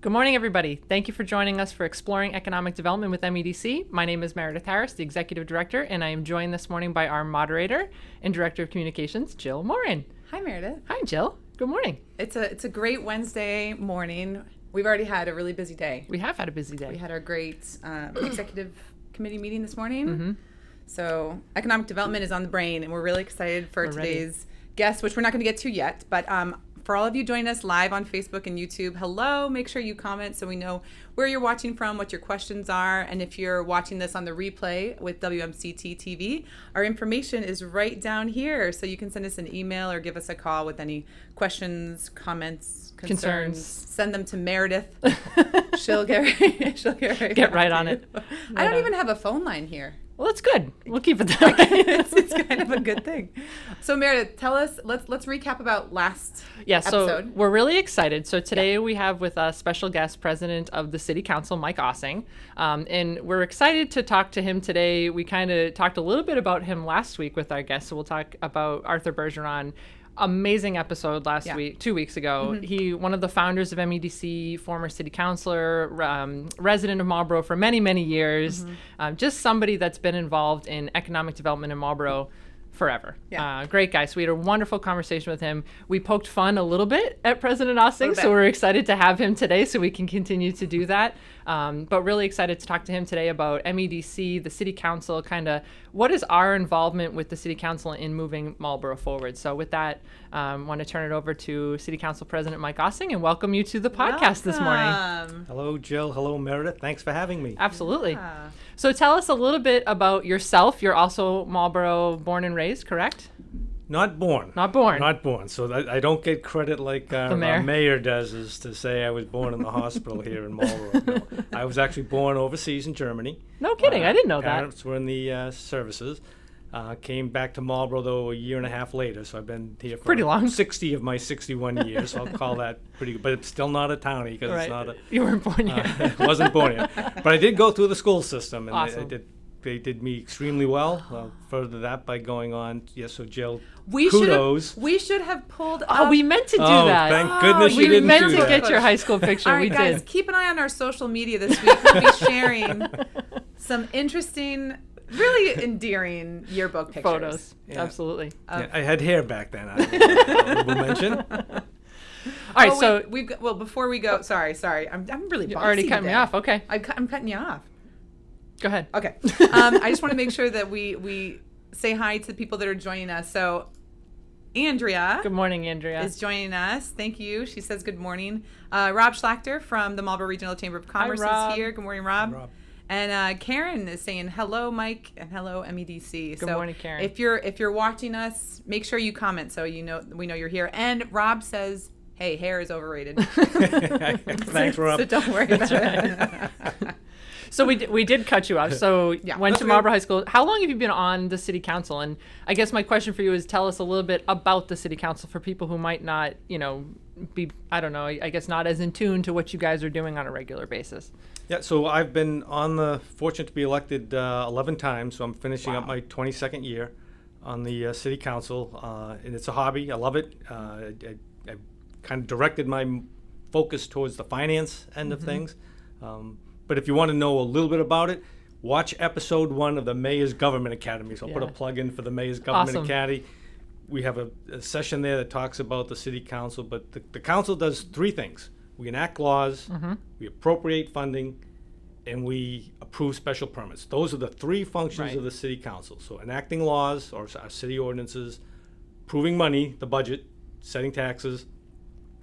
Good morning, everybody. Thank you for joining us for Exploring Economic Development with MEDC. My name is Meredith Harris, the Executive Director, and I am joined this morning by our moderator and Director of Communications, Jill Morin. Hi, Meredith. Hi, Jill. Good morning. It's a great Wednesday morning. We've already had a really busy day. We have had a busy day. We had our great executive committee meeting this morning. Mm-hmm. So economic development is on the brain, and we're really excited for today's guest, which we're not going to get to yet. But for all of you joining us live on Facebook and YouTube, hello. Make sure you comment so we know where you're watching from, what your questions are. And if you're watching this on the replay with WMCT TV, our information is right down here. So you can send us an email or give us a call with any questions, comments, concerns. Send them to Meredith. She'll get right on it. I don't even have a phone line here. Well, that's good. We'll keep it that way. It's kind of a good thing. So Meredith, tell us, let's recap about last episode. So we're really excited. So today we have with us special guest President of the City Council, Mike Ossing. And we're excited to talk to him today. We kind of talked a little bit about him last week with our guests. So we'll talk about Arthur Bergeron. Amazing episode last week, 2 weeks ago. Mm-hmm. He, one of the founders of MEDC, former city councilor, resident of Marlborough for many, many years. Mm-hmm. Just somebody that's been involved in economic development in Marlborough forever. Yeah. Great guy. So we had a wonderful conversation with him. We poked fun a little bit at President Ossing, so we're excited to have him today so we can continue to do that. But really excited to talk to him today about MEDC, the City Council, kind of what is our involvement with the City Council in moving Marlborough forward. So with that, I want to turn it over to City Council President Mike Ossing and welcome you to the podcast this morning. Hello, Jill. Hello, Meredith. Thanks for having me. Absolutely. Yeah. So tell us a little bit about yourself. You're also Marlborough born and raised, correct? Not born. So I don't get credit like our mayor does, is to say I was born in the hospital here in Marlborough. No, I was actually born overseas in Germany. No kidding. I didn't know that. Parents were in the services. Came back to Marlborough, though, a year and a half later. So I've been here for pretty long. 60 of my 61 years. So I'll call that pretty good. But it's still not a townie because it's not a... You weren't born here. Wasn't born here. But I did go through the school system. And awesome. They did me extremely well. I'll further that by going on. Yes, so Jill, we kudos. We should have pulled up. Oh, we meant to do that. Thank goodness you didn't do that. We meant to get your high school picture. All right, we guys, did. Keep an eye on our social media this week. We'll be sharing some interesting, really endearing yearbook pictures. Photos. Yeah. Absolutely. I had hair back then. I will mention. All right, so before we go, sorry, I'm really bossy. You already cut me off. Okay, I'm cutting you off. Go ahead. Okay. I just want to make sure that we say hi to the people that are joining us. So Andrea. Good morning, Andrea. Is joining us. Thank you. She says good morning. Rob Schlachter from the Marlborough Regional Chamber of Commerce is here. Good morning, Rob. Hi, Rob. And Karen is saying hello, Mike, and hello, MEDC. Good morning, Karen. If you're watching us, make sure you comment so we know you're here. And Rob says, hey, hair is overrated. Thanks, Rob. So don't worry about it. So we did cut you off. So went to Marlborough High School. How long have you been on the City Council? And I guess my question for you is tell us a little bit about the City Council for people who might not, be, I don't know, I guess not as in tune to what you guys are doing on a regular basis. Yeah, so I've been fortunate to be elected 11 times, so I'm finishing up my 22nd year on the City Council, and it's a hobby. I love it. I kind of directed my focus towards the finance end of things. But if you want to know a little bit about it, watch episode 1 of the Mayor's Government Academy. So I'll put a plug in for the Mayor's Government Academy. We have a session there that talks about the City Council, but the council does 3 things. We enact laws, we appropriate funding, and we approve special permits. Those are the 3 functions of the City Council. So enacting laws, or our city ordinances, approving money, the budget, setting taxes,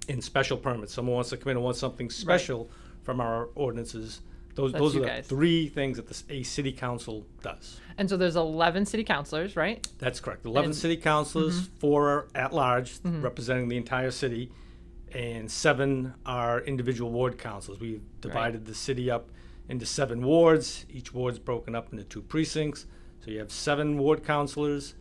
and special permits. Someone wants to come in and wants something special from our ordinances. Those are the 3 things that a city council does. And so there's 11 city councilors, right? That's correct. 11 city councilors, 4 are at large, representing the entire city, and 7 are individual ward councils. We've divided the city up into 7 wards. Each ward's broken up into 2 precincts. So you have 7 ward councilors,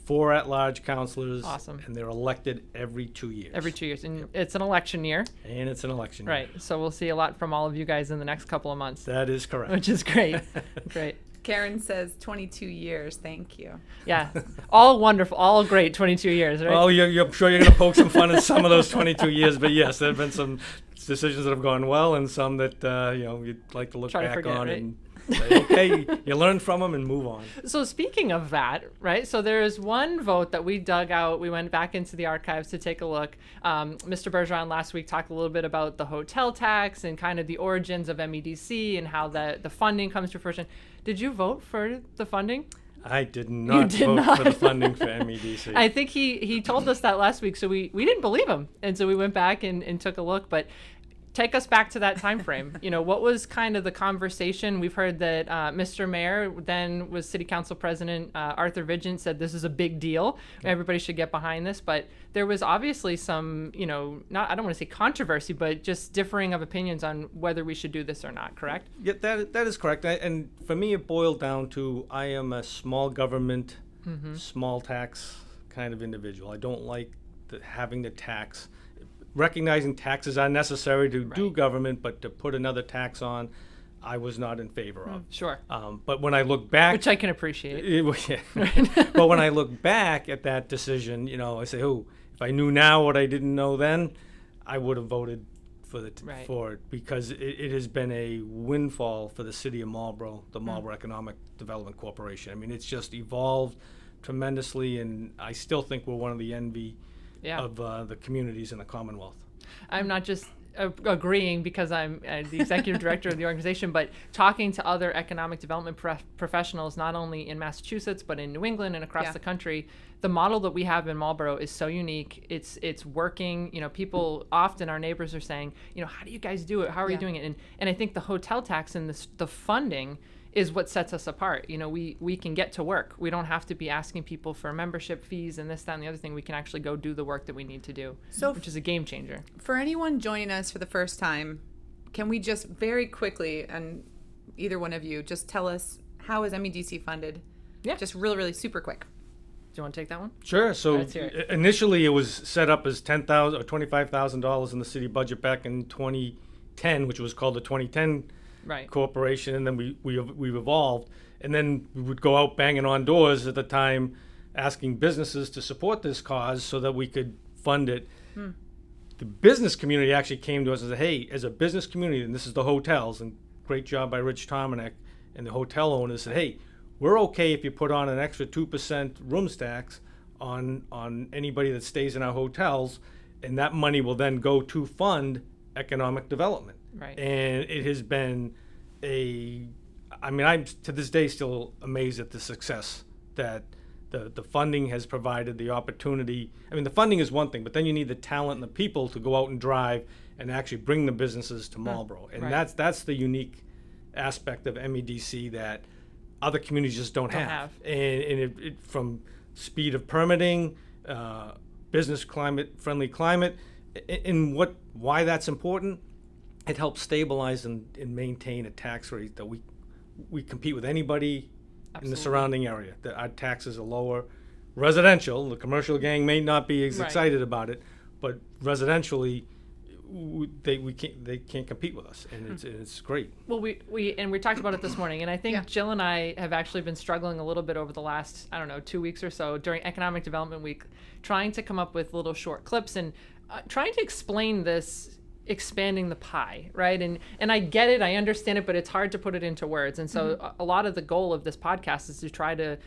4 at-large councilors. Awesome. And they're elected every 2 years. Every 2 years. And it's an election year. And it's an election year. Right. So we'll see a lot from all of you guys in the next couple of months. That is correct. Which is great. Great. Karen says 22 years. Thank you. Yeah. All wonderful. All great 22 years, right? Well, I'm sure you're going to poke some fun in some of those 22 years. But yes, there have been some decisions that have gone well, and some that you'd like to look Try to back forget, on right? and say, okay, you learn from them and move on. So speaking of that, right? So there is one vote that we dug out. We went back into the archives to take a look. Mr. Bergeron last week talked a little bit about the hotel tax and kind of the origins of MEDC and how the funding comes to fruition. Did you vote for the funding? I did not did vote not. for the funding for MEDC. I think he told us that last week, so we didn't believe him, and so we went back and took a look. But take us back to that time frame. What was kind of the conversation? We've heard that Mr. Mayor then was City Council President Arthur Vigent said this is a big deal. Everybody should get behind this. But there was obviously some, not I don't want to say controversy, but just differing of opinions on whether we should do this or not. Correct? Yeah, that is correct. And for me, it boiled down to I am a small government, small tax kind of individual. I don't like having the tax. Recognizing taxes are necessary to do government, but to put another tax on, I was not in favor of. Sure. But when I look back, Which I can appreciate. But when I look back at that decision, I say, if I knew now what I didn't know then, I would have voted for for it, because it has been a windfall for the city of Marlborough, the Marlborough Economic Development Corporation. I mean, it's just evolved tremendously, and I still think we're one of the envy of the communities in the Commonwealth. I'm not just agreeing because I'm the executive director of the organization, but talking to other economic development professionals, not only in Massachusetts, but in New England and across the country. The model that we have in Marlborough is so unique. It's working. People often, our neighbors are saying, how do you guys do it? How are you doing it? And I think the hotel tax and the funding is what sets us apart. We can get to work. We don't have to be asking people for membership fees and this, that, and the other thing. We can actually go do the work that we need to do, which is a game changer. For anyone joining us for the first time, can we just very quickly, and either one of you, just tell us how is MEDC funded? Yeah. Just really, really super quick. Do you want to take that one? Sure. So Let's hear it. Initially, it was set up as $10,000 or $25,000 in the city budget back in 2010, which was called the 2010 corporation, and then we've evolved, and then we would go out banging on doors at the time, asking businesses to support this cause so that we could fund it. The business community actually came to us and said, "Hey, as a business community, and this is the hotels, and great job by Rich Tomanek and the hotel owners said, hey, we're okay if you put on an extra 2% rooms tax on anybody that stays in our hotels, and that money will then go to fund economic development." Right. And it has been I'm to this day still amazed at the success that the funding has provided, the opportunity. I mean, the funding is one thing, but then you need the talent and the people to go out and drive and actually bring the businesses to Marlborough. And that's the unique aspect of MEDC that other communities just don't have. And it from speed of permitting, business friendly climate, and why that's important. It helps stabilize and maintain a tax rate that we compete with anybody in the surrounding area. That our taxes are lower. Residential, the commercial gang may not be as excited about it, but residentially, they can't compete with us, and it's great. Well, we talked about it this morning, and I think Jill and I have actually been struggling a little bit over the last 2 weeks or so during Economic Development Week, trying to come up with little short clips and trying to explain this. Expanding the pie, right? And I get it, I understand it, but it's hard to put it into words. And so a lot of the goal of this podcast is to try to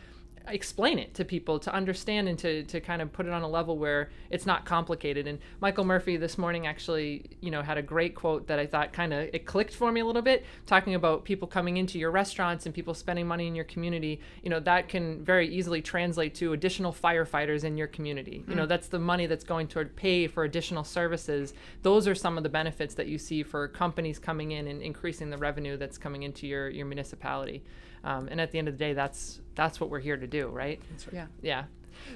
explain it to people, to understand, and to kind of put it on a level where it's not complicated. And Michael Murphy this morning actually, had a great quote that I thought it clicked for me a little bit, talking about people coming into your restaurants and people spending money in your community. That can very easily translate to additional firefighters in your community. That's the money that's going to pay for additional services. Those are some of the benefits that you see for companies coming in and increasing the revenue that's coming into your municipality. And at the end of the day, that's what we're here to do, right? That's right. Yeah.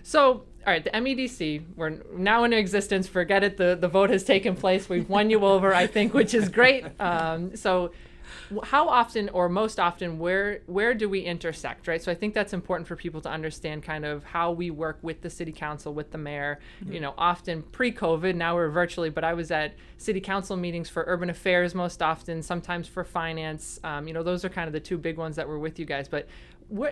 So, all right, the MEDC, we're now in existence. Forget it. The vote has taken place. We've won you over, I think, which is great. So how often, or most often, where do we intersect, right? So I think that's important for people to understand kind of how we work with the city council, with the mayor. Often pre-COVID, now we're virtually, but I was at city council meetings for urban affairs most often, sometimes for finance. Those are kind of the two big ones that were with you guys. But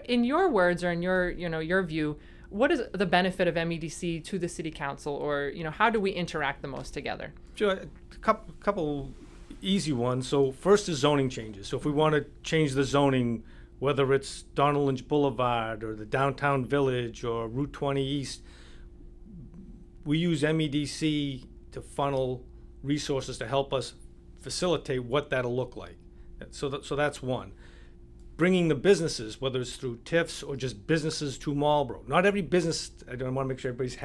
in your words, or in your view, what is the benefit of MEDC to the city council, or how do we interact the most together? Sure, a couple easy ones. So first is zoning changes. So if we want to change the zoning, whether it's Donald Lynch Boulevard or the downtown village or Route 20 East, we use MEDC to funnel resources to help us facilitate what that'll look like. So that's one. Bringing the businesses, whether it's through TIFs or just businesses to Marlborough. Not every business, I want to make sure everybody's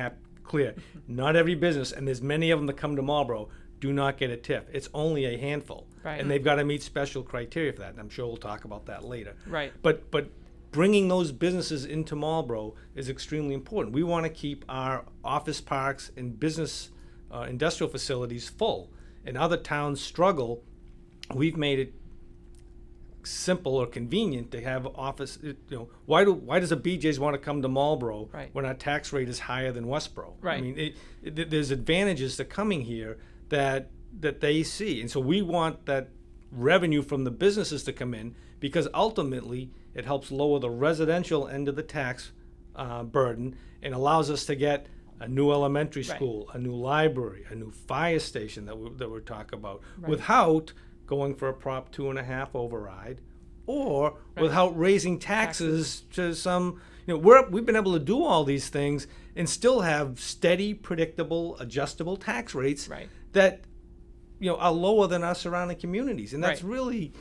clear, not every business, and there's many of them that come to Marlborough, do not get a TIF. It's only a handful. Right. And they've got to meet special criteria for that, and I'm sure we'll talk about that later. Right. But bringing those businesses into Marlborough is extremely important. We want to keep our office parks and business industrial facilities full. And other towns struggle. We've made it simple or convenient to have office. Why does a BJ's want to come to Marlborough when our tax rate is higher than Westboro? Right. I mean, there's advantages to coming here that they see, and so we want that revenue from the businesses to come in, because ultimately it helps lower the residential end of the tax burden and allows us to get a new elementary school, a new library, a new fire station that we're talking about, without going for a Prop 2.5 override, or without raising taxes to some. We've been able to do all these things and still have steady, predictable, adjustable tax rates that are lower than our surrounding communities, and that's really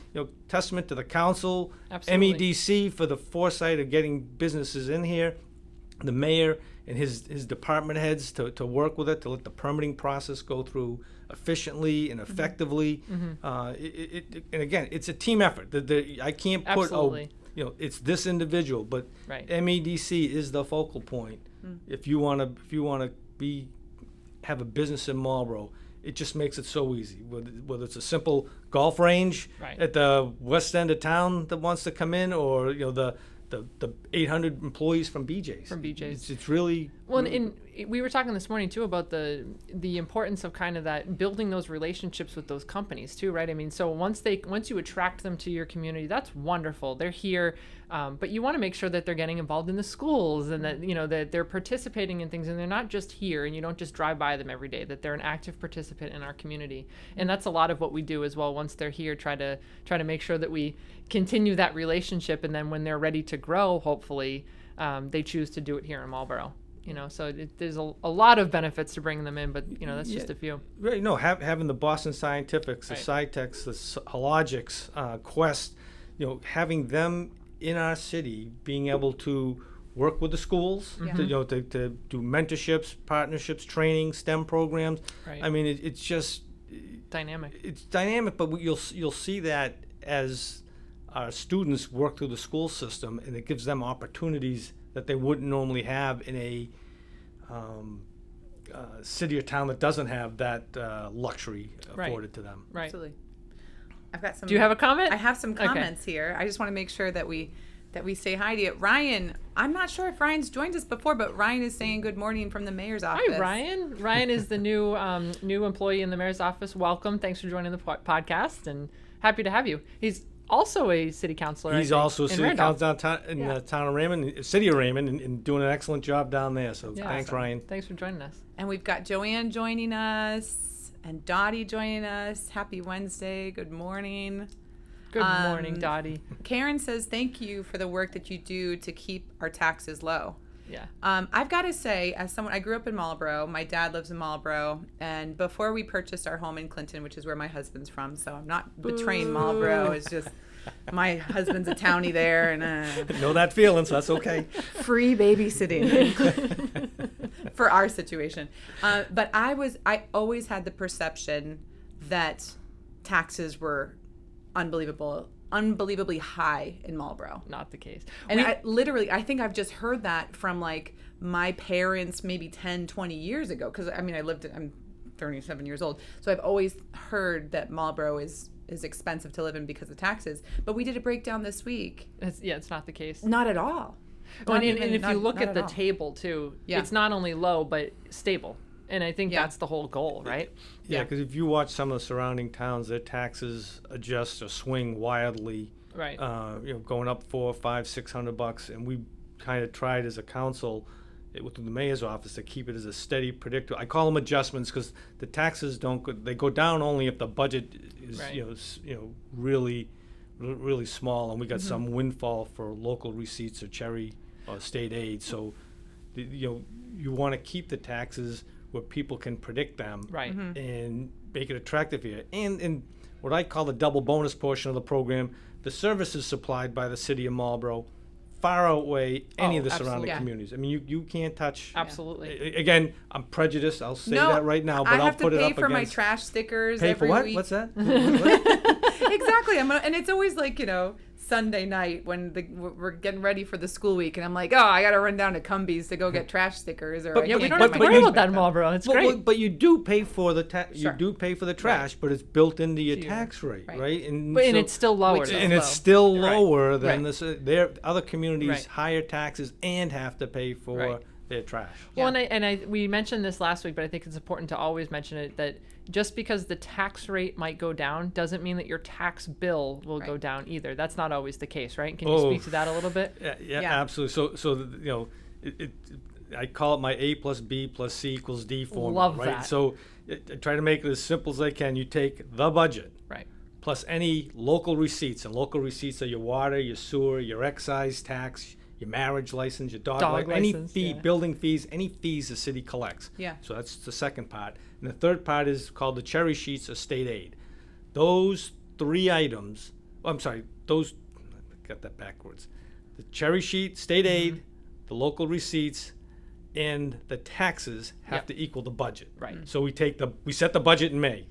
testament to the council, MEDC for the foresight of getting businesses in here, the mayor and his department heads to work with it, to let the permitting process go through efficiently and effectively. And again, it's a team effort. I can't put it's this individual, but MEDC is the focal point. If you want to have a business in Marlborough, it just makes it so easy. Whether it's a simple golf range at the west end of town that wants to come in, or the 800 employees from BJ's. It's really well. And we were talking this morning too about the importance of kind of that, building those relationships with those companies too, right? I mean, so once you attract them to your community, that's wonderful. They're here, but you want to make sure that they're getting involved in the schools, and that that they're participating in things, and they're not just here, and you don't just drive by them every day. That they're an active participant in our community, and that's a lot of what we do as well. Once they're here, try to make sure that we continue that relationship, and then when they're ready to grow, hopefully, they choose to do it here in Marlborough. So there's a lot of benefits to bringing them in, but that's just a few. Right. No, having the Boston Scientifics, the SciTechs, the Hologics, Quest, having them in our city, being able to work with the schools, to do mentorships, partnerships, training, STEM programs. Right. I mean, it's just dynamic. It's dynamic, but you'll see that as our students work through the school system, and it gives them opportunities that they wouldn't normally have in a city or town that doesn't have that luxury afforded to them. Right. Absolutely. I've got some. Do you have a comment? I have some comments here. I just want to make sure that we say hi to you. Ryan, I'm not sure if Ryan's joined us before, but Ryan is saying good morning from the mayor's office. Hi, Ryan. Ryan is the new employee in the mayor's office. Welcome. Thanks for joining the podcast, and happy to have you. He's also a city councilor. He's also a city councilor in the town of Raymond, city of Raymond, and doing an excellent job down there. So thanks, Ryan. Thanks for joining us. And we've got Joanne joining us and Dottie joining us. Happy Wednesday. Good morning. Good morning, Dottie. Karen says, thank you for the work that you do to keep our taxes low. Yeah. I've got to say, as someone, I grew up in Marlborough. My dad lives in Marlborough. And before we purchased our home in Clinton, which is where my husband's from, so I'm not betraying Marlborough. It's just my husband's a townie there. And know that feeling, so that's okay. Free babysitting for our situation. But I always had the perception that taxes were unbelievably high in Marlborough. Not the case. And I think I've just heard that from like my parents maybe 10, 20 years ago. Because I mean, I'm 37 years old. So I've always heard that Marlborough is expensive to live in because of taxes. But we did a breakdown this week. It's not the case. Not at all. And if you look at the table too, it's not only low, but stable. And I think that's the whole goal, right? Yeah, because if you watch some of the surrounding towns, their taxes adjust or swing wildly. Right. Going up $400, $500, $600, and we kind of tried as a council within the mayor's office to keep it as a steady, predictable. I call them adjustments because the taxes they go down only if the budget is really small, and we got some windfall for local receipts or cherry or state aid. So you want to keep the taxes where people can predict them, Right. and make it attractive here. And what I call the double bonus portion of the program, the services supplied by the city of Marlborough far outweigh any of the surrounding absolutely. communities. I mean, you can't touch. Absolutely. Again, I'm prejudiced. I'll say No, that right now, but I I'll have to put it pay up for my against. trash stickers Pay every for what? week. What's that? Exactly. And it's always like, Sunday night when we're getting ready for the school week, and I'm like, oh, I got to run down to Cumbies to go get trash stickers. Or But- I Yeah, we can't don't get have to my worry trash about that back in up. Marlborough. It's great. But you do pay for the Sure. you do pay for the trash, but it's built into your Sure. tax rate, Right. right? And And so- it's still lower. Which is and though. it's still Right. lower than Right. this. Their other communities Right. higher taxes and have to pay for Right. their trash. Well, and we mentioned this last week, but I think it's important to always mention it, that just because the tax rate might go down doesn't mean that your tax bill will go Right. down either. That's not always the case, right? Can you Oh. speak to that a little bit? Yeah, Yeah. absolutely. So I call it my A plus B plus C equals D formula, Love right? that. So I try to make it as simple as I can. You take the budget Right. plus any local receipts, and local receipts are your water, your sewer, your excise tax, your marriage license, your dog any license, fee, yeah. building fees, any fees the city collects. Yeah. So that's the second part. And the third part is called the cherry sheets of state aid. Those three items, I got that backwards. The cherry sheet, state aid, the local receipts, and the taxes have Yep. to equal the budget. Right. So we set the budget in May.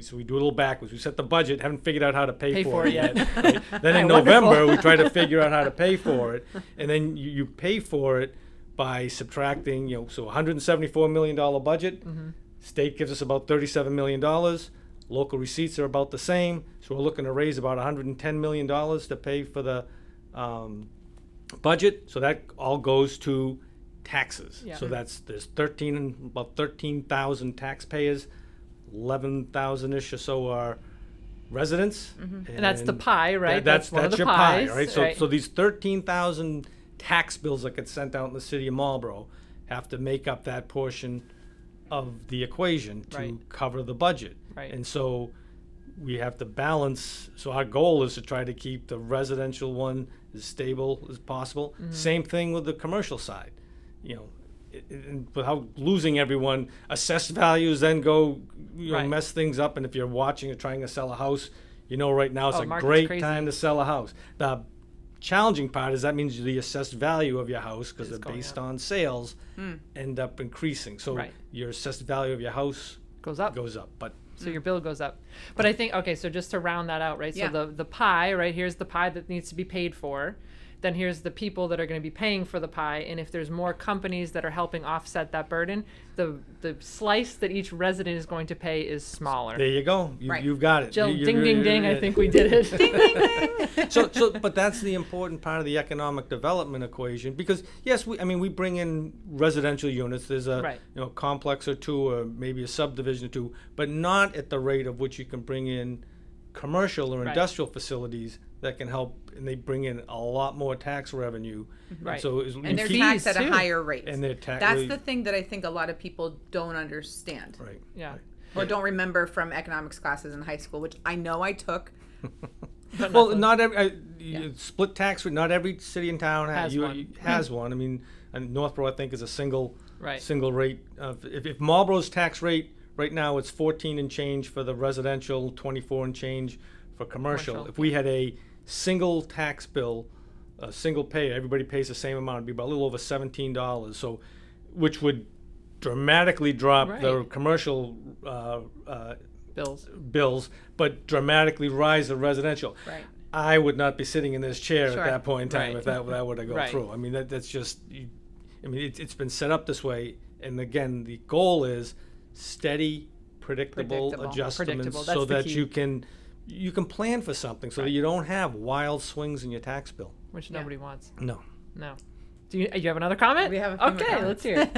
So we do a little backwards. We set the budget, haven't figured out how to pay for it yet. Right? Then in Wonderful. November, we try to figure out how to pay for it. And then you pay for it by subtracting, so $174 million budget. State gives us about $37 million. Local receipts are about the same. So we're looking to raise about $110 million to pay for the budget. So that all goes to taxes. Yeah. So there's about 13,000 taxpayers. 11,000-ish or so are residents. And that's the pie, right? That's one of the your pies, pie, right? So right. so these 13,000 tax bills that get sent out in the city of Marlborough have to make up that portion of the equation to Right. cover the budget. Right. And so we have to balance. So our goal is to try to keep the residential one as stable as possible. Same thing with the commercial side. And without losing everyone, assessed values then go Right. mess things up. And if you're watching or trying to sell a house, right now it's a market's great crazy. time to sell a house. The challenging part is that means the assessed value of your house, because Is they're going based up. on sales, end up increasing. So Right. your assessed value of your house Goes up. goes up. But So your bill goes up. But I think, okay, so just to round that out, right? Yeah. So the pie, right? Here's the pie that needs to be paid for. Then here's the people that are going to be paying for the pie. And if there's more companies that are helping offset that burden, the slice that each resident is going to pay is smaller. there you go. Right. You've got it. Jill, You- ding, ding, ding. I you- think we did it. But that's the important part of the economic development equation, because yes, we bring in residential units. There's a Right. complex or two, or maybe a subdivision or two, but not at the rate of which you can bring in commercial or Right. industrial facilities that can help, and they bring in a lot more tax revenue. Right. And so And they're fees, taxed at a too. higher rate. And they're taxed. That's the thing that I think a lot of people don't understand. right. Yeah. Or don't remember from economics classes in high school, which I know I took. Well, not every split tax rate. Not every city and town Has one. has one. I mean, and Northborough, I think, is a single Right. single rate. If Marlborough's tax rate right now, it's 14 and change for the residential, 24 and change for commercial. Commercial, If we had a single tax bill, a single payer, everybody pays the same amount. It'd be about a little over $17. So, which would dramatically drop the Right. commercial Bills. bills, but dramatically rise the residential. Right. I would not be sitting in this chair Sure. at that point in time Right. if that were to go Right. through. I mean, that's just, it's been set up this way. And again, the goal is steady, predictable Predictable. adjustments Predictable. so That's the that key. you can plan for something so Right. that you don't have wild swings in your tax bill. Which Yeah. nobody wants. No. No. Do you have another comment? We have a few more Okay, comments. let's hear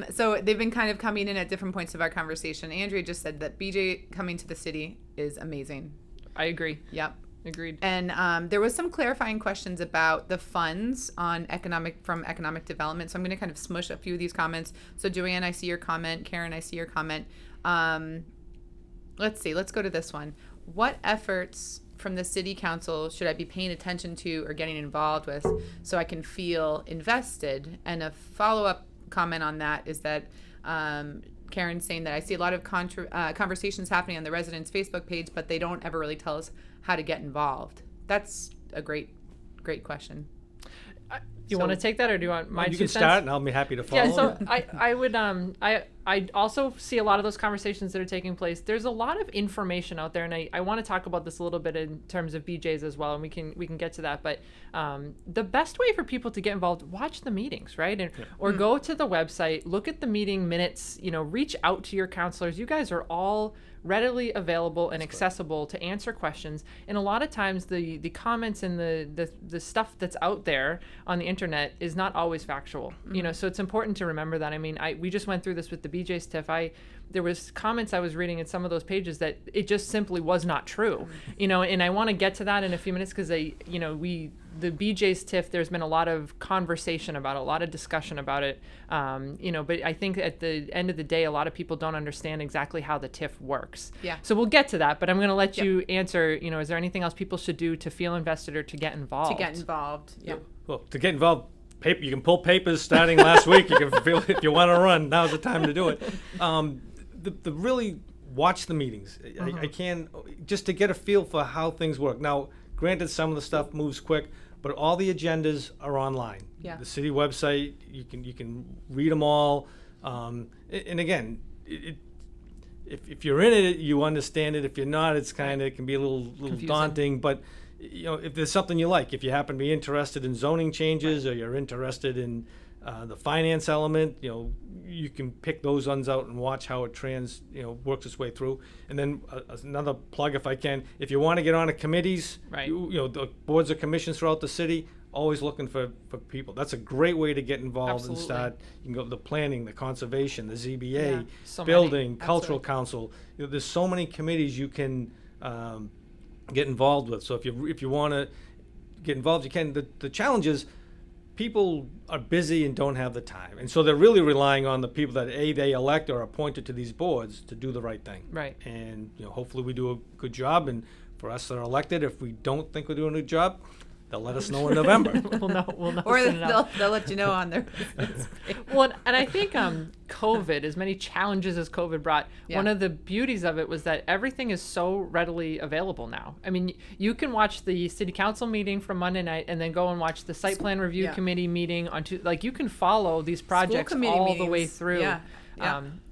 it. So they've been kind of coming in at different points of our conversation. Andrea just said that BJ coming to the city is amazing. I agree. Yep. Agreed. And there was some clarifying questions about the funds on from economic development. So I'm going to kind of smush a few of these comments. So Joanne, I see your comment. Karen, I see your comment. Let's see. Let's go to this one. What efforts from the city council should I be paying attention to or getting involved with so I can feel invested? And a follow-up comment on that is that Karen's saying that I see a lot of conversations happening on the residents' Facebook page, but they don't ever really tell us how to get involved. That's a great question. You want to take that, or do you want my You 2 can cents? start, and I'll be happy to follow. Yeah, so I would I also see a lot of those conversations that are taking place. There's a lot of information out there, and I want to talk about this a little bit in terms of BJs as well, and we can get to that. But the best way for people to get involved, watch the meetings, right? And or go to the website, look at the meeting minutes, reach out to your counselors. You guys are all readily available and accessible to answer questions. And a lot of times the comments and the stuff that's out there on the internet is not always factual. So it's important to remember that. I mean, we just went through this with the BJ's TIF. There was comments I was reading in some of those pages that it just simply was not true. And I want to get to that in a few minutes because the BJ's TIF, there's been a lot of conversation about it, a lot of discussion about it. But I think at the end of the day, a lot of people don't understand exactly how the TIF works. Yeah. So we'll get to that, but I'm going to let you answer, is there anything else people should do to feel invested or to get involved? To get involved, yeah. Well, to get involved, you can pull papers starting last week. You can feel if you want to run. Now's the time to do it. The really watch the meetings. I can just to get a feel for how things work. Now, granted, some of the stuff moves quick, but all the agendas are online. Yeah. The city website, you can read them all. And again, if you're in it, you understand it. If you're not, it can be a little daunting. But if there's something you like, if you happen to be interested in zoning changes or you're interested in the finance element, you can pick those ones out and watch how it works its way through. And then another plug, if I can, if you want to get on to committees, right. The boards or commissions throughout the city, always looking for people. That's a great way to get involved. Absolutely. And start. You can go to the planning, the conservation, the ZBA, So building, many. cultural Absolutely. council. There's so many committees you can get involved with. So if you want to get involved, you can. The challenge is people are busy and don't have the time, and so they're really relying on the people that they elect or appointed to these boards to do the right thing. Right. And hopefully we do a good job. And for us that are elected, if we don't think we're doing a good job, they'll let us know in November. We'll know Or soon enough. they'll let you know on their Well, and I think COVID, as many challenges as COVID brought, one of the beauties of it was that everything is so readily available now. I mean, you can watch the city council meeting from Monday night and then go and watch the site plan review committee meeting on Tuesday. You can follow these projects all the way through.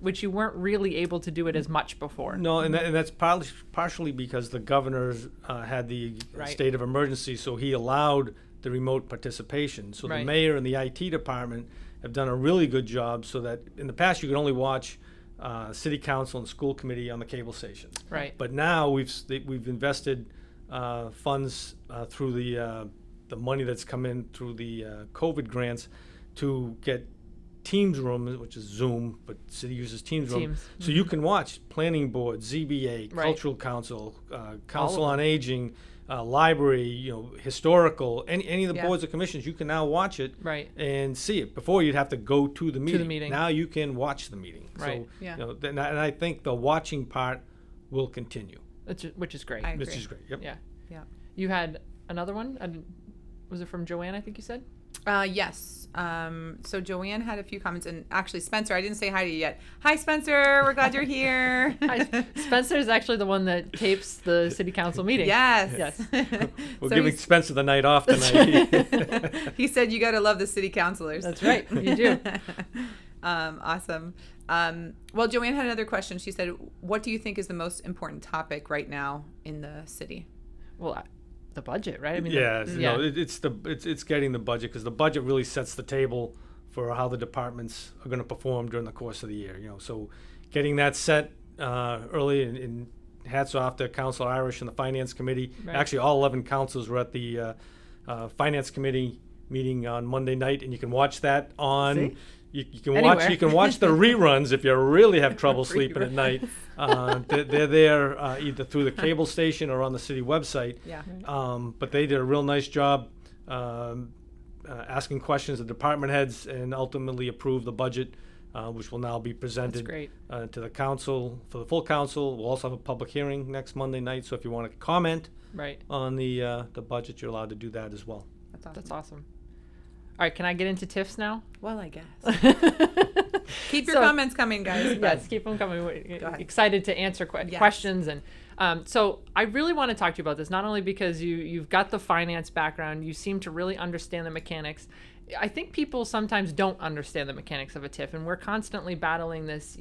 Which you weren't really able to do it as much before. No, and that's partially because the governor had the state of emergency, so he allowed the remote participation. So the mayor and the IT department have done a really good job, so that in the past you could only watch city council and school committee on the cable stations. Right. But now we've invested funds through the money that's come in through the COVID grants to get Teams room, which is Zoom, but city uses Teams room. So you can watch planning board, ZBA, cultural council, council on aging, library, historical, any of the boards or commissions. You can now watch it and see it. Before you'd have to go to the meeting. Now you can watch the meeting. Right. So and I think the watching part will continue. Which is great. I agree. Which is great. Yep. Yeah. You had another one? Was it from Joanne, I think you said? Yes. So Joanne had a few comments, and actually Spencer, I didn't say hi to you yet. Hi, Spencer. We're glad you're here. Hi. Spencer is actually the one that tapes the city council meeting. Yes. We're giving Spencer the night off tonight. He said you got to love the city councilors. That's right. You do. Awesome. Well, Joanne had another question. She said, what do you think is the most important topic right now in the city? Well, the budget, right? I mean, it's getting the budget, because the budget really sets the table for how the departments are going to perform during the course of the year. So getting that set early, and hats off to Councilor Irish and the Finance Committee. Actually, all 11 councils were at the Finance Committee meeting on Monday night, and you can watch that on you can Anywhere. watch the reruns if you really have trouble sleeping at night. They're there either through the cable station or on the city website. Yeah. But they did a real nice job asking questions of department heads and ultimately approved the budget, which will now be presented great. To the council for the full council. We'll also have a public hearing next Monday night. So if you want to comment Right. on the budget, you're allowed to do that as well. That's awesome. All right, can I get into TIFs now? Well, I guess. Keep your So- comments coming, guys. Yes, keep them coming. ahead. Excited to answer Yes. questions. And so I really want to talk to you about this, not only because you've got the finance background, you seem to really understand the mechanics. I think people sometimes don't understand the mechanics of a TIF, and we're constantly battling this.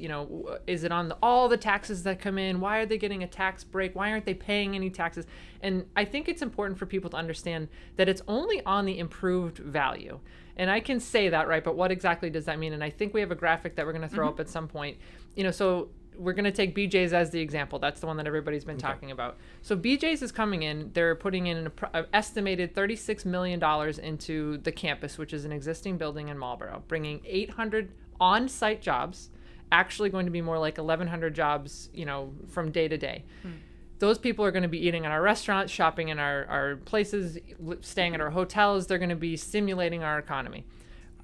Is it on all the taxes that come in? Why are they getting a tax break? Why aren't they paying any taxes? And I think it's important for people to understand that it's only on the improved value. And I can say that, right? But what exactly does that mean? And I think we have a graphic that we're going to throw up at some point. So we're going to take BJ's as the example. That's the one that everybody's been talking about. So BJ's is coming in. They're putting in an estimated $36 million into the campus, which is an existing building in Marlborough, bringing 800 on-site jobs, actually going to be more like 1,100 jobs, from day to day. Those people are going to be eating in our restaurants, shopping in our places, staying at our hotels. They're going to be stimulating our economy.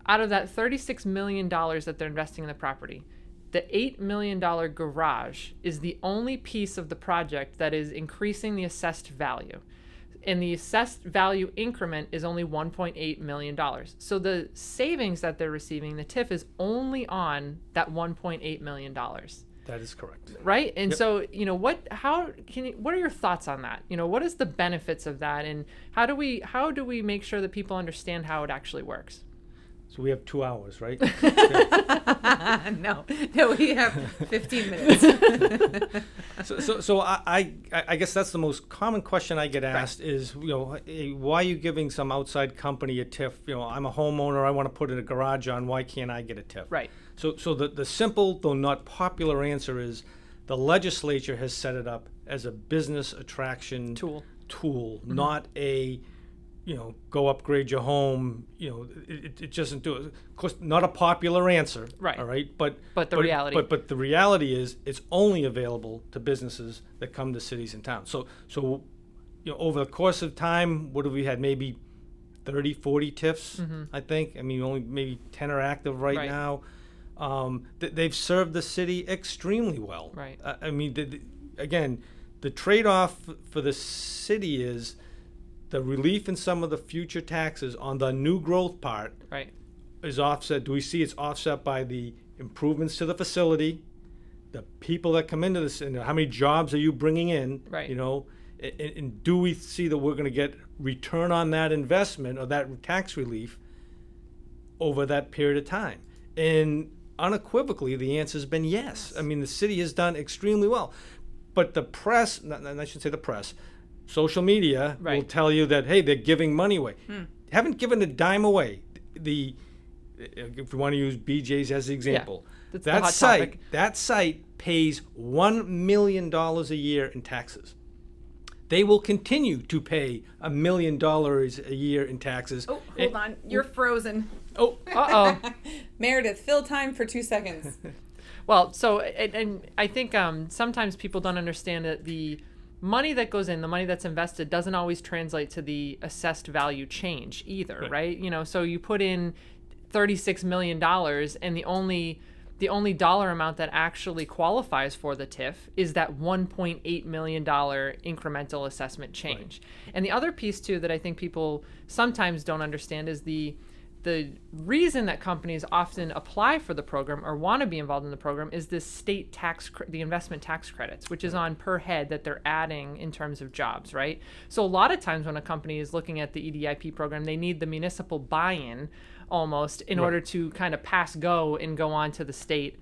Out of that $36 million that they're investing in the property, the $8 million garage is the only piece of the project that is increasing the assessed value. And the assessed value increment is only $1.8 million. So the savings that they're receiving, the TIF, is only on that $1.8 million. That is correct. Right? And Yep. so, what are your thoughts on that? What is the benefits of that, and how do we make sure that people understand how it actually works? So we have 2 hours, right? No, we have 15 minutes. So I guess that's the most common question I get asked is, hey, why are you giving some outside company a TIF? I'm a homeowner. I want to put in a garage on. Why can't I get a TIF? Right. So the simple though not popular answer is the legislature has set it up as a business attraction tool, not a go upgrade your home. It doesn't do it. Of course, not a popular answer. Right. All right. But the reality. But the reality is, it's only available to businesses that come to cities and towns. So over the course of time, what have we had? Maybe 30, 40 TIFs, I think. I mean, only maybe 10 are active right now. They've served the city extremely well. Right. I mean, again, the trade-off for the city is the relief in some of the future taxes on the new growth part is offset. Do we see it's offset by the improvements to the facility, the people that come into this, and how many jobs are you bringing in? Right. And do we see that we're going to get return on that investment or that tax relief over that period of time? And unequivocally, the answer has been yes. I mean, the city has done extremely well. But the press, I should say the press, social media will tell you that, hey, they're giving money away. Haven't given a dime away. If you want to use BJ's as the example, that's the hot topic. That site pays $1 million a year in taxes. They will continue to pay $1 million a year in taxes. Oh, hold on. You're frozen. Oh. Uh-oh. Meredith, fill time for 2 seconds. Well, so, and I think sometimes people don't understand that the money that goes in, the money that's invested, doesn't always translate to the assessed value change either, right? So you put in $36 million, and the only dollar amount that actually qualifies for the TIF is that $1.8 million incremental assessment change. Right. And the other piece, too, that I think people sometimes don't understand is the reason that companies often apply for the program or want to be involved in the program is this state tax, the investment tax credits, which is on per head that they're adding in terms of jobs, right? So a lot of times when a company is looking at the EDIP program, they need the municipal buy-in almost in order to kind of pass go and go on to the state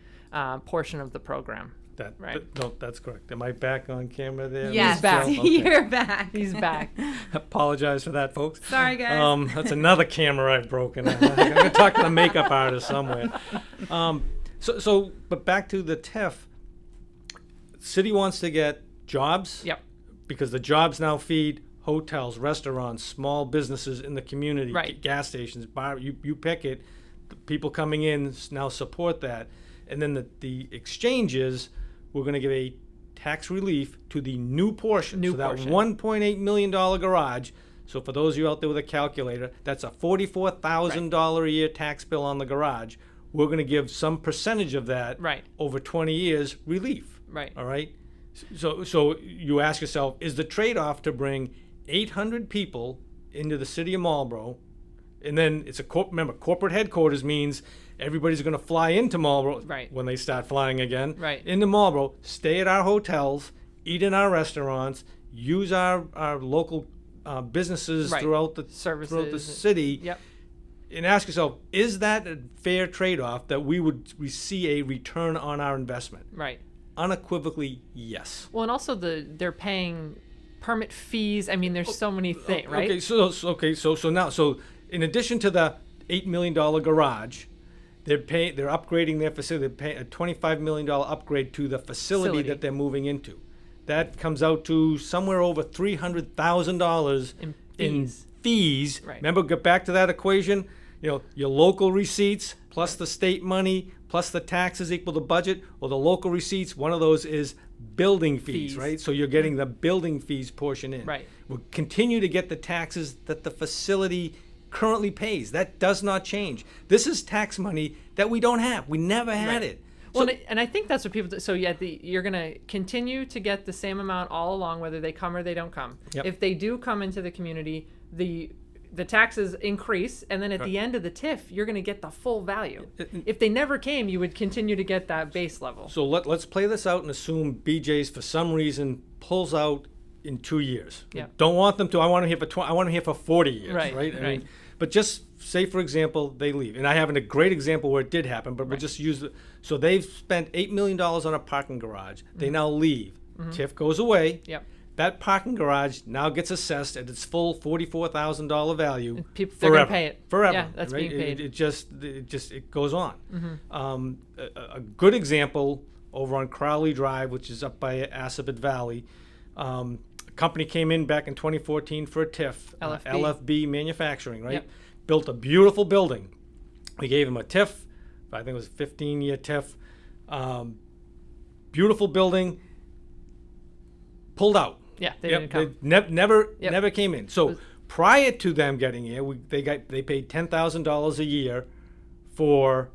portion of the program. No, that's correct. Am I back on camera there? Yes, He's back. Okay. You're back. He's back. Apologize for that, folks. Sorry, guys. That's another camera I've broken. I'm going to talk to the makeup artist somewhere. But back to the TIF. City wants to get jobs. Yep. Because the jobs now feed hotels, restaurants, small businesses in the community, gas stations, bar. You pick it. the people coming in now support that. And then the exchange is we're going to give a tax relief to the new portion. So that $1.8 million garage. So for those of you out there with a calculator, that's a $44,000 a year tax bill on the garage. We're going to give some percentage of that over 20 years relief. Right. All right. So you ask yourself, is the trade-off to bring 800 people into the city of Marlborough, and then it's remember, corporate headquarters means everybody's going to fly into Marlborough when they start flying again. Into Marlborough, stay at our hotels, eat in our restaurants, use our local businesses throughout the city. Yep. And ask yourself, is that a fair trade-off that we see a return on our investment? Right. Unequivocally, yes. Well, and also they're paying permit fees. I mean, there's so many things, right? Okay, so now in addition to the $8 million garage, they're upgrading their facility. They're paying a $25 million upgrade to the facility that they're moving into. That comes out to somewhere over $300,000 in fees. Right. Remember, get back to that equation. Your local receipts plus the state money plus the taxes equal the budget, or the local receipts. One of those is building fees, right? So you're getting the building fees portion in. Right. We'll continue to get the taxes that the facility currently pays. That does not change. This is tax money that we don't have. We never had it. Well, and I think that's what people do. So you're going to continue to get the same amount all along, whether they come or they don't come. Yep. If they do come into the community, the taxes increase, and then at the end of the TIF, you're going to get the full value. If they never came, you would continue to get that base level. So let's play this out and assume BJ's for some reason pulls out in 2 years. Yeah. Don't want them to. I want them here for I want them here for 40 years. Right. I mean, but just say, for example, they leave, and I have a great example where it did happen. But we'll just use it. So they've spent $8 million on a parking garage. They now leave. TIF goes away. Yep. That parking garage now gets assessed at its full $44,000 value. They're forever. going to pay it. Forever. Yeah, that's being paid. It just goes on. A good example over on Crowley Drive, which is up by Assabet Valley. A company came in back in 2014 for a TIF, LFB Manufacturing, right? Yep. Built a beautiful building. We gave them a TIF. I think it was a 15-year TIF. Beautiful building. Pulled out. Yeah, they didn't come. They never came in. So prior to them getting here, they paid $10,000 a year for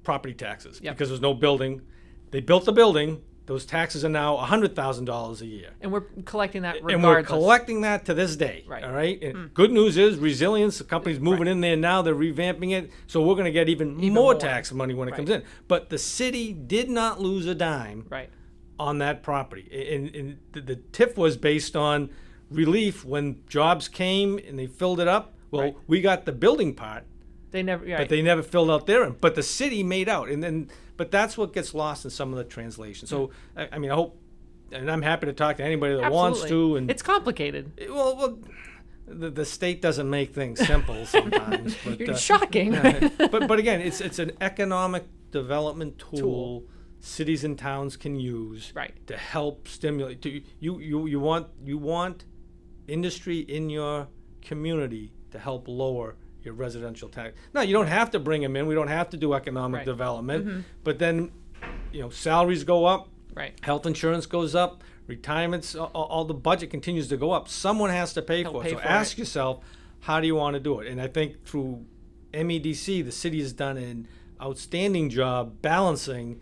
property taxes because there's no building. They built the building. Those taxes are now $100,000 a year. And we're collecting that regardless. And we're collecting that to this day. Right. All right. And good news is resilience. The company's moving in there now. They're revamping it. So we're going to get even more tax money when it comes in. But the city did not lose a dime. Right. On that property. And the TIF was based on relief when jobs came and they filled it up. Well, we got the building part. They never, but they never filled out their end. But the city made out, but that's what gets lost in some of the translation. So I mean, I hope, and I'm happy to talk to anybody that wants to. And it's complicated. Well, the state doesn't make things simple sometimes. But, It's shocking. But again, it's an economic development tool. Cities and towns can use to help stimulate. You want industry in your community to help lower your residential tax. Now, you don't have to bring them in. We don't have to do economic development. But then, salaries go up. Right. Health insurance goes up. Retirements, all the budget continues to go up. Someone has to pay for it. So ask yourself, how do you want to do it? And I think through MEDC, the city has done an outstanding job balancing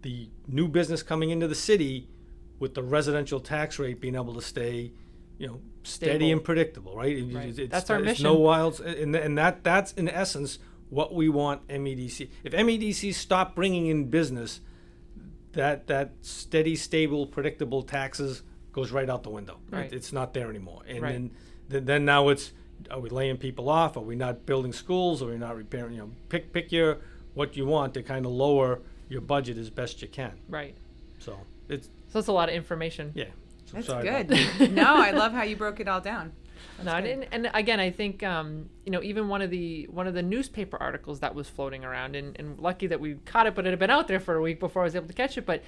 the new business coming into the city with the residential tax rate being able to stay, steady and predictable, right? That's our mission. No wilds, and that's in essence what we want MEDC. If MEDC stopped bringing in business, that steady, stable, predictable taxes goes right out the window. Right. It's not there anymore. And then now it's, are we laying people off? Are we not building schools? Are we not repairing? Pick what you want to kind of lower your budget as best you can. Right. So that's a lot of information. Yeah. So that's sorry good. No, I love how you broke it all down. And again, I think even one of the newspaper articles that was floating around, and lucky that we caught it, but it had been out there for a week before I was able to catch it. But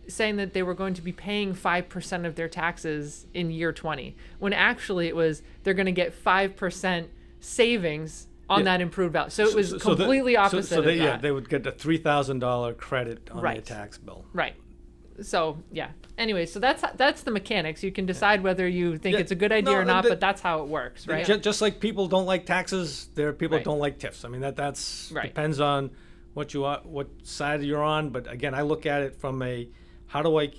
saying that they were going to be paying 5% of their taxes in year 20, when actually it was they're going to get 5% savings on Yeah. that improved value. So it was the- completely opposite So they, of that. they would get a $3,000 credit on their Right. tax bill. Right. So yeah. Anyway, so that's the mechanics. You can decide whether you think Yeah. it's a good idea No, or not, the- but that's how it works, right? Just like people don't like taxes, there are people Right. that don't like TIFs. I mean, that's Right. depends on what you are, what side you're on. But again, I look at it from how do I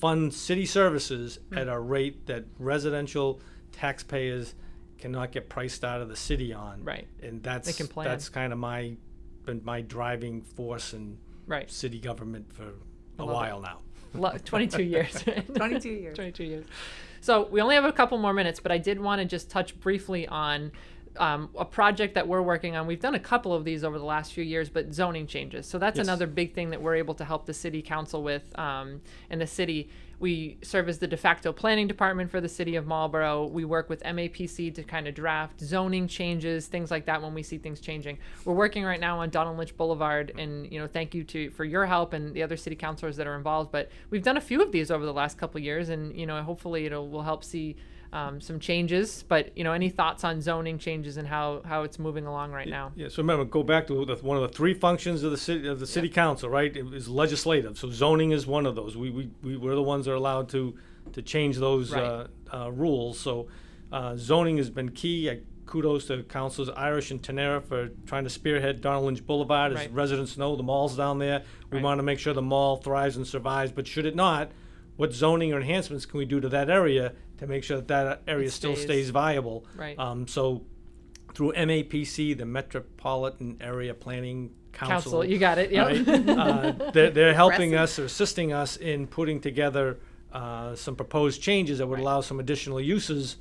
fund city services Hmm. at a rate that residential taxpayers cannot get priced out of the city on. Right. And They can plan. that's kind of been my driving force in Right. city government for a love it. while now. 22 years. 22 years. 22 years. So we only have a couple more minutes, but I did want to just touch briefly on a project that we're working on. We've done a couple of these over the last few years, but zoning changes. So that's Yes. another big thing that we're able to help the city council with. In the city, we serve as the de facto planning department for the city of Marlborough. We work with MAPC to kind of draft zoning changes, things like that when we see things changing. We're working right now on Donald Lynch Boulevard, and thank you for your help and the other city councilors that are involved. But we've done a few of these over the last couple of years, and hopefully will help see some changes. But any thoughts on zoning changes and how it's moving along right now? Yeah, so remember, go back to one of the three functions of the city council, right? It is legislative. So zoning is one of those. We're the ones that are allowed to change those Right. rules. So zoning has been key. Kudos to councils Irish and Tenera for trying to spearhead Donald Lynch Boulevard. As Right. residents know, the mall's down there. We Right. want to make sure the mall thrives and survives. But should it not, what zoning or enhancements can we do to that area to make sure that area still stays viable? Right. So through MAPC, the Metropolitan Area Planning Council, You got it. Yep. right? They're helping Impressive. us or assisting us in putting together some proposed changes that would Right. allow some additional uses.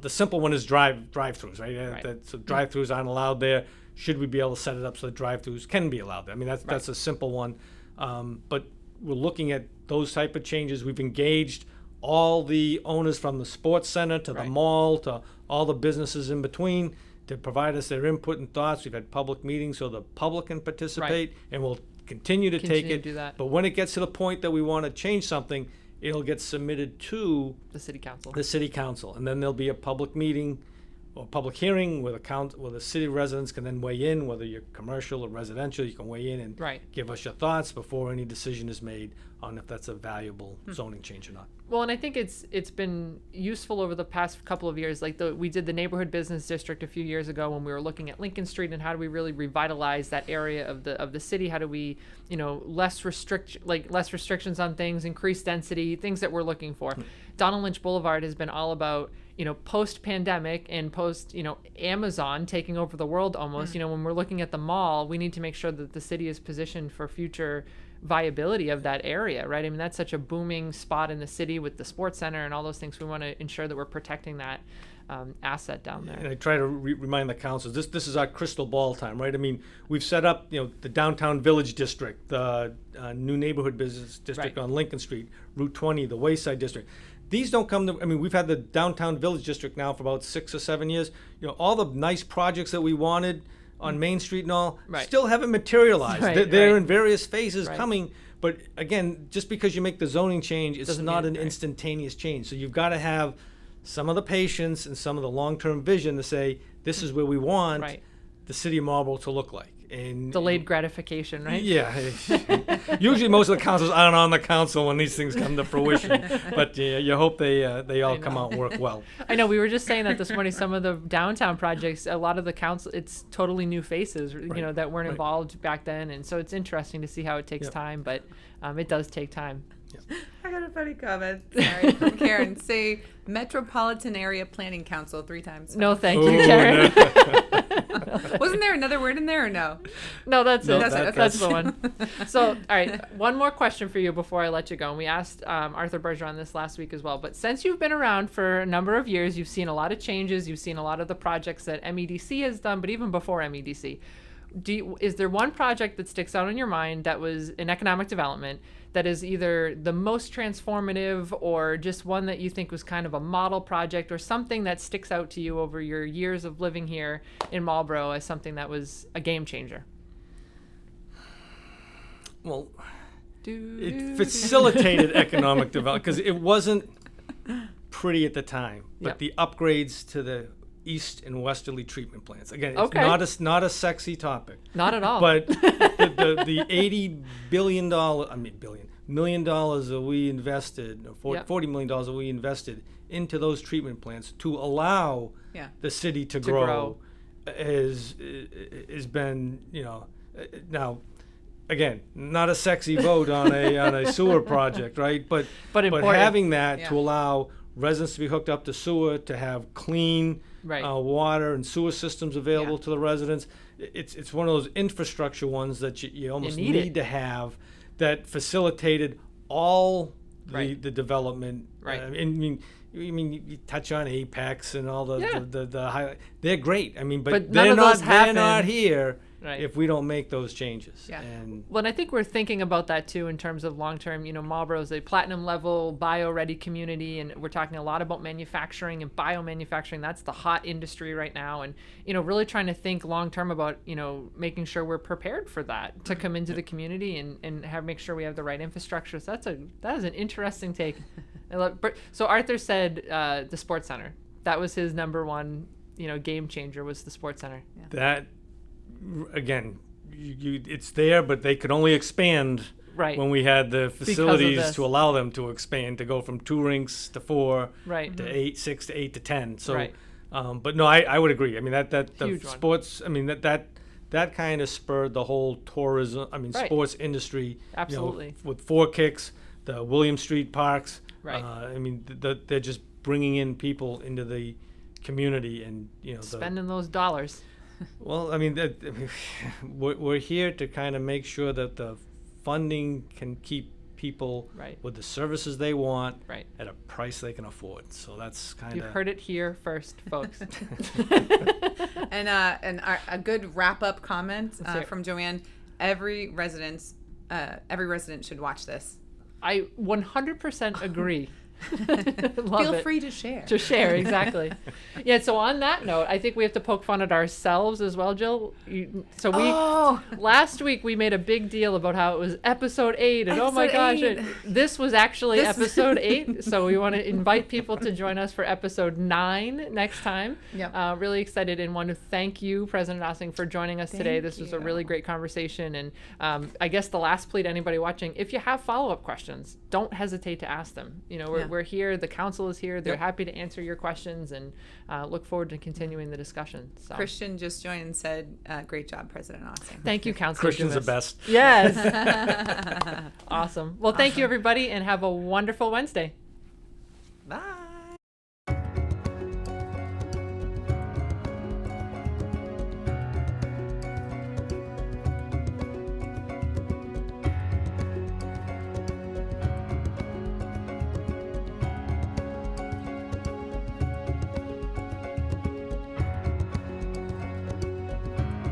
The simple one is drive-throughs, right? Right. So drive-throughs aren't allowed there. Should we be able to set it up so that drive-throughs can be allowed there? I mean, that's a simple one. But we're looking at those type of changes. We've engaged all the owners from the sports center to the Right. mall to all the businesses in between to provide us their input and thoughts. We've had public meetings so the public can participate, and we'll continue to take Continue it. to do that. But when it gets to the point that we want to change something, it'll get submitted to The city council. the city council, and then there'll be a public meeting or public hearing where the city residents can then weigh in, whether you're commercial or residential. You can weigh in and Right. give us your thoughts before any decision is made on if that's a valuable zoning change or not. Well, and I think it's been useful over the past couple of years. Like we did the neighborhood business district a few years ago when we were looking at Lincoln Street and how do we really revitalize that area of the city? How do we, less restrictions on things, increase density, things that we're looking for. Donald Lynch Boulevard has been all about, post pandemic and post, Amazon taking over the world almost. When we're looking at the mall, we need to make sure that the city is positioned for future viability of that area, right? I mean, that's such a booming spot in the city with the sports center and all those things. We want to ensure that we're protecting that asset down there. And I try to remind the councils, this is our crystal ball time, right? I mean, we've set up, the downtown village district, the new neighborhood business district Right. on Lincoln Street, Route 20, the Wayside district. These don't come to, we've had the downtown village district now for about 6 or 7 years. All the nice projects that we wanted on Main Street and all Right. still haven't materialized. Right, They're right. in various phases Right. coming. But again, just because you make the zoning change, it's Doesn't not mean- an right. instantaneous change. So you've got to have some of the patience and some of the long-term vision to say, this is where we want Right. the city of Marlborough to look like. And Delayed gratification, right? yeah. Usually most of the councils aren't on the council when these things come to fruition. But you hope they all come out and work well. I know we were just saying that this morning. Some of the downtown projects, a lot of the council, it's totally new faces, Right. that weren't Right. involved back then, and so it's interesting to see how it takes Yep. time, but it does take time. I got a funny comment. Sorry, from Karen. Say Metropolitan Area Planning Council 3 times. No, thank Ooh, you, Karen. Wasn't there another word in there or no? No, that's No, it. that- That's the one. So, all right, one more question for you before I let you go. And we asked Arthur Bergeron this last week as well. But since you've been around for a number of years, you've seen a lot of changes. You've seen a lot of the projects that MEDC has done, but even before MEDC. Is there one project that sticks out in your mind that was in economic development that is either the most transformative or just one that you think was kind of a model project or something that sticks out to you over your years of living here in Marlborough as something that was a game changer? Well, it facilitated economic development because it wasn't pretty at the time. But Yep. the upgrades to the east and westerly treatment plants. Again, it's Okay. not a sexy topic. Not at all. But the $80 million that we invested, or Yep. $40 million that we invested into those treatment plants to allow the city to grow has been, now, again, not a sexy vote on a sewer project, right? But important. having that Yeah. to allow residents to be hooked up to sewer, to have clean Right. water and sewer systems available Yeah. to the residents. It's one of those infrastructure ones that you almost need need it. to have that facilitated all Right. the development. Right. I mean, you touch on Apex and all Yeah. the highlight. They're great. I mean, but But none they're of those they're not happen. here Right. if we don't make those changes. Yeah. And Well, and I think we're thinking about that too in terms of long term. Marlborough is a platinum level bio-ready community, and we're talking a lot about manufacturing and biomanufacturing. That's the hot industry right now, and really trying to think long term about making sure we're prepared for that to come into the community and make sure we have the right infrastructure. So that is an interesting take. So Arthur said the sports center. That was his number one game changer, was the sports center. that, again, it's there, but they could only expand Right. when we had the of facilities this. to allow them to expand, to go from 2 rinks to 4 Right. to 8, 6 to 8 to 10. So, Right. but no, I would agree. I mean, that the Huge one. sports, I mean, that kind of spurred the whole tourism, Right. sports industry. Absolutely. With 4 Kicks, the William Street parks. Right. I mean, they're just bringing in people into the community, and Spending those dollars. well, I mean, we're here to kind of make sure that the funding can keep people Right. with the services they want Right. at a price they can afford. So that's kind You've of heard it here first, folks. And a good wrap up comment Let's hear it. from Joanne. Every resident should watch this. I 100% agree. Love Feel it. free to share. To share, exactly. Yeah, so on that note, I think we have to poke fun at ourselves as well, Jill. Last week we made a big deal about how it was episode 8, and oh my gosh, Episode 8. this was actually This- episode 8, so we want to invite people to join us for episode 9 next time. Yep. Really excited and want to thank you, President Ossing, for joining us today. Thank This was a you. really great conversation, and I guess the last plea to anybody watching, if you have follow-up questions, don't hesitate to ask them. We're here, the council is here, they're Yep. happy to answer your questions, and look forward to continuing the discussion. So. Christian just joined and said, "Great job, President Ossing." Thank you, Councilor Christian's the Dumas. best. Yes. Awesome. Well, thank you, everybody, and have a wonderful Wednesday. Bye.